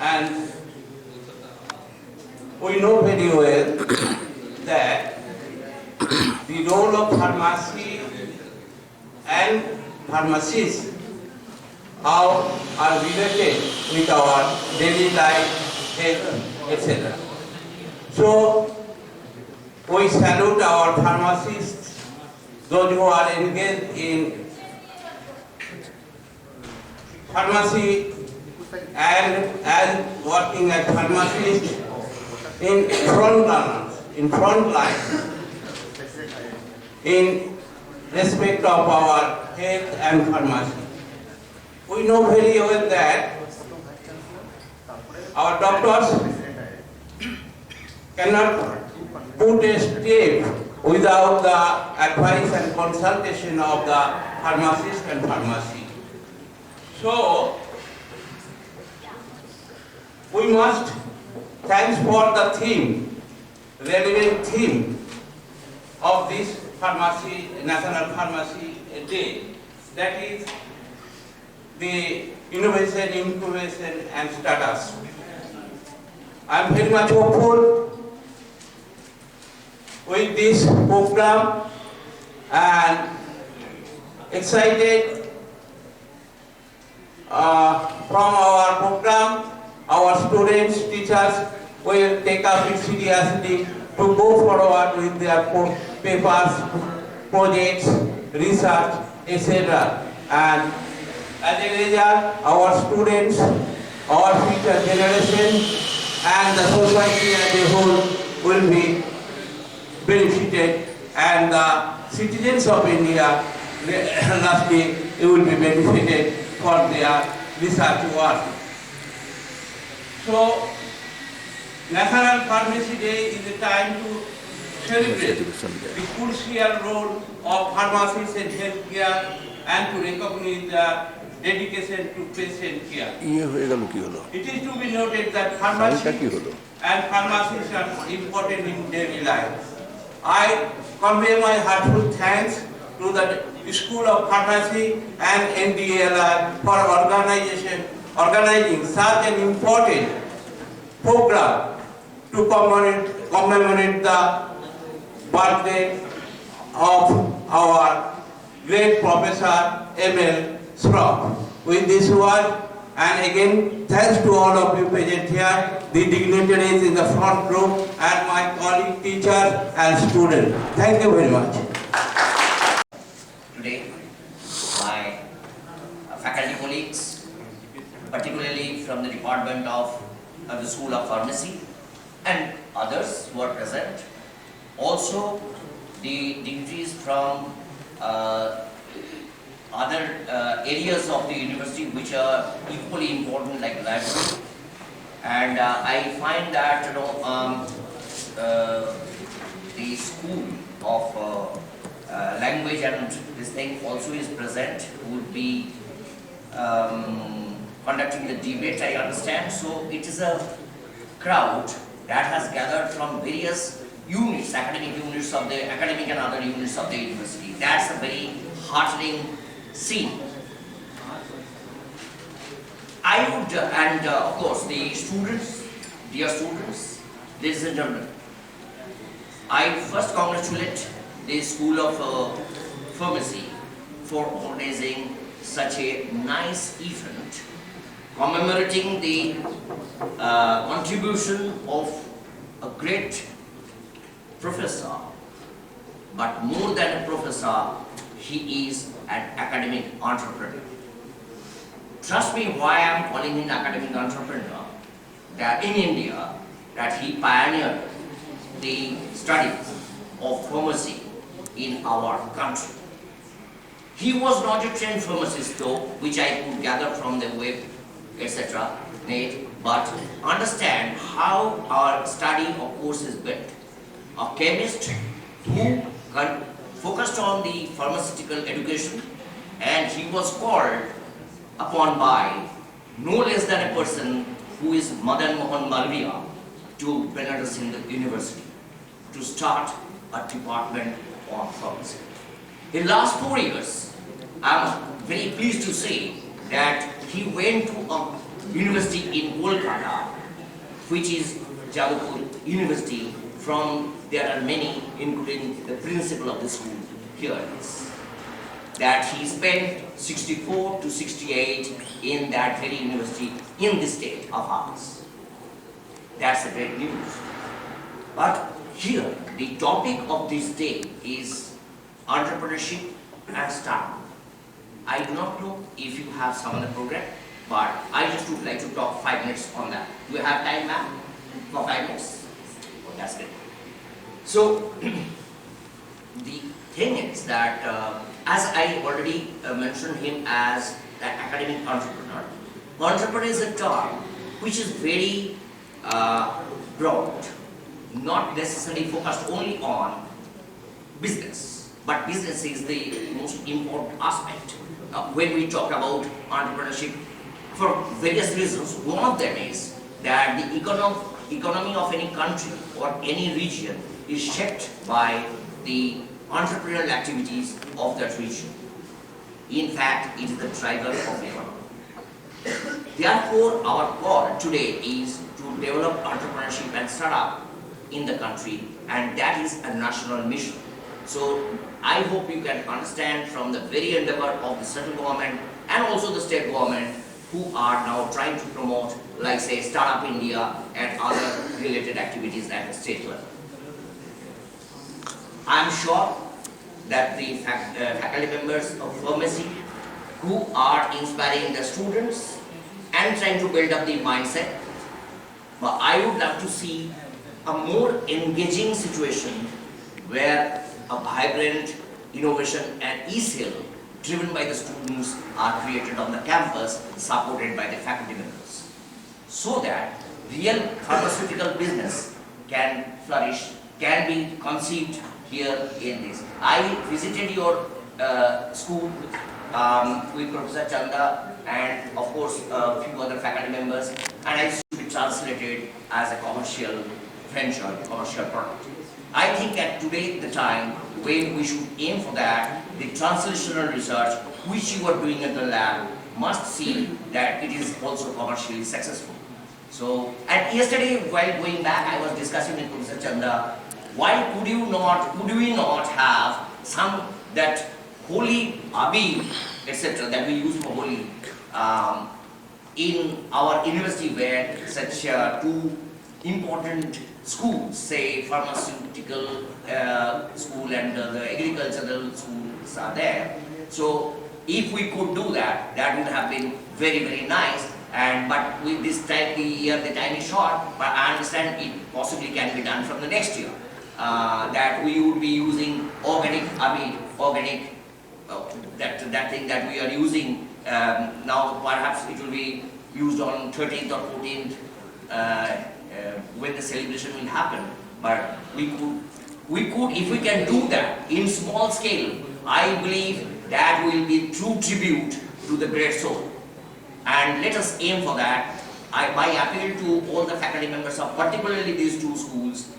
And we know very well that the role of pharmacy and pharmacists are related with our daily life, health, etc. So we salute our pharmacists, those who are engaged in pharmacy and working as pharmacists in front lines, in respect of our health and pharmacy. We know very well that our doctors cannot put a step without the advice and consultation of the pharmacist and pharmacy. So, we must, thanks for the theme, relevant theme of this pharmacy, National Pharmacy Day, that is the innovation, incubation and status. I am very much hopeful with this program and excited from our program. Our students, teachers will take up it seriously to go forward with their papers, projects, research, etc. And as a result, our students, our future generation, and the society as a whole will be benefited, and the citizens of India, lastly, will be benefited for their research work. So, National Pharmacy Day is a time to celebrate the crucial role of pharmacists in healthcare and to recognize the dedication to patient care. It is to be noted that pharmacy and pharmacists are important in daily life. I convey my heartfelt thanks to the School of Pharmacy and NDLR for organizing such an important program to commemorate the birthday of our great Professor M.L. Saraff. With this word, and again, thanks to all of you present here, the dignitaries in the front row, and my colleague, teachers and students. Thank you very much. Today, my faculty colleagues, particularly from the Department of the School of Pharmacy, and others who are present, also the dignitaries from other areas of the university which are equally important, like library. And I find that the School of Language and this thing also is present, would be conducting the debate, I understand. So it is a crowd that has gathered from various units, academic units of the academic and other units of the university. That's a very heartening scene. I would, and of course the students, dear students, ladies and gentlemen, I first congratulate the School of Pharmacy for organizing such a nice event commemorating the contribution of a great professor, but more than a professor, he is an academic entrepreneur. Trust me, why I am calling him academic entrepreneur, that in India, that he pioneered the studies of pharmacy in our country. He was not a trained pharmacist though, which I could gather from the web, etc., but understand how our study of course is built. A chemist who focused on the pharmaceutical education, and he was called upon by no less than a person who is Madan Mohan Malviya to Benares University to start a department on pharmacy. In the last 4 years, I am very pleased to say that he went to a university in Kolkata, which is Jadavpur University. From there are many, including the principal of the school. Here it is. That he spent 64 to 68 in that very university in the state of ours. That's a great news. But here, the topic of this day is entrepreneurship and startup. I do not know if you have some other program, but I just would like to talk 5 minutes on that. Do you have time, ma'am, for 5 minutes? Oh, that's great. So, the thing is that, as I already mentioned him as an academic entrepreneur, entrepreneur is a term which is very broad, not necessarily focused only on business, but business is the most important aspect when we talk about entrepreneurship for various reasons. One of them is that the economy of any country or any region is shaped by the entrepreneurial activities of that region. In fact, it is the driver of the economy. Therefore, our call today is to develop entrepreneurship and startup in the country, and that is a national mission. So, I hope you can understand from the very endeavor of the central government and also the state government, who are now trying to promote, like say, Startup India and other related activities at the state level. I am sure that the faculty members of pharmacy who are inspiring the students and trying to build up the mindset, but I would love to see a more engaging situation where a vibrant innovation and e-cell driven by the students are created on the campus, supported by the faculty members, so that real pharmaceutical business can flourish, can be conceived here in this. I visited your school with Professor Chanda and of course a few other faculty members, and I should be translated as a commercial venture, commercial product. I think at today the time when we should aim for that, the translational research which you are doing in the lab must see that it is also commercially successful. So, and yesterday while going back, I was discussing with Professor Chanda, why could we not have some that holy abhi, etc. that we use for holy in our university, where such two important schools, say pharmaceutical school and the agricultural schools are there. So if we could do that, that would have been very, very nice. And but with this time, the time is short, but I understand it possibly can be done from the next year. That we would be using organic, that thing that we are using now, perhaps it will be used on 13th or 14th when the celebration will happen. But we could, if we can do that in small scale, I believe that will be true tribute to the great soul. And let us aim for that. My appeal to all the faculty members of particularly these two schools,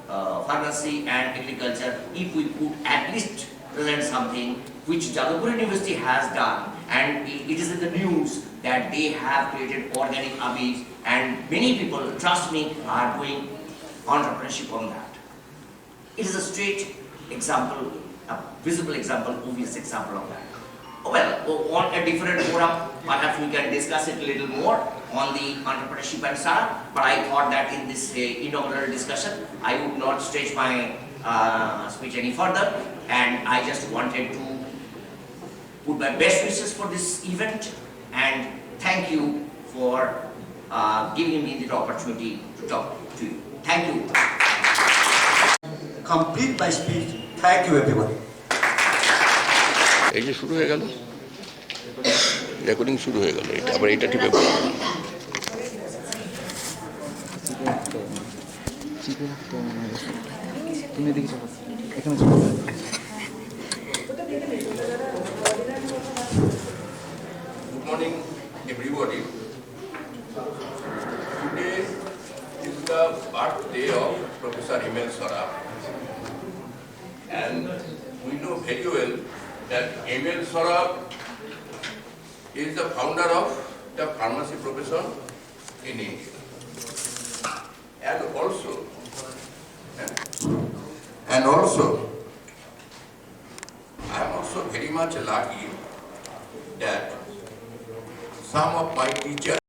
pharmacy and agriculture, if we could at least present something which Jadavpur University has done, and it is in the news that they have created organic abis, and many people, trust me, are doing entrepreneurship on that. It is a straight example, a visible example, obvious example of that. Well, on a different forum, perhaps we can discuss it a little more on the entrepreneurship and startup, but I thought that in this inaugural discussion, I would not stretch my speech any further, and I just wanted to put my best wishes for this event, and thank you for giving me the opportunity to talk to you. Thank you. Complete my speech. Thank you, everybody. এই যে শুরু হয়ে গেল recording শুরু হয়ে গেল এটা আবার এটা টিপে তুমি এদিকে চলো এখানে চলো Good morning, everybody. Today is the birthday of Professor Saraff, and we know very well that Saraff is the founder of the pharmacy profession in India. And also, I am also very much lucky that some of my teachers